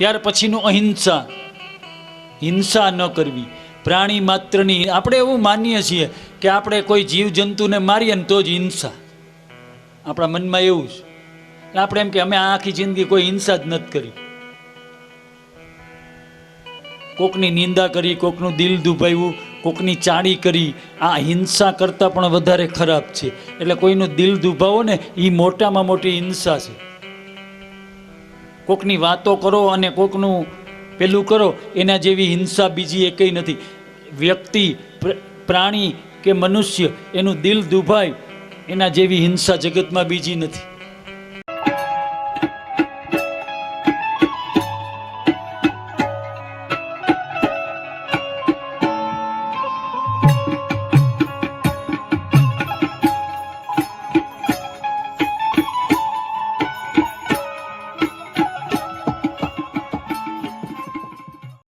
ત્યાર પછીનું અહિંસા, હિંસા ન કરવી, પ્રાણી માત્રની. આપણે એવું માનીએ છીએ કે આપણે કોઈ જીવજંતુને મારીએ ને તો જ હિંસા, આપણા મનમાં એવું છે. આપણે એમ કે અમે આખી જિંદગી કોઈ હિંસા જ નથી કરી. કોકની નિંદા કરી, કોકનું દિલ દુભાવ્યું, કોકની ચાડી કરી, આ હિંસા કરતાં પણ વધારે ખરાબ છે. એટલે કોઈનું દિલ દુભાવો ને એ મોટામાં મોટી હિંસા છે. કોકની વાતો કરો અને કોકનું પેલું કરો, એના જેવી હિંસા બીજી એકેય નથી. વ્યક્તિ, પ્રાણી કે મનુષ્ય એનું દિલ દુભાય એના જેવી હિંસા જગતમાં બીજી નથી.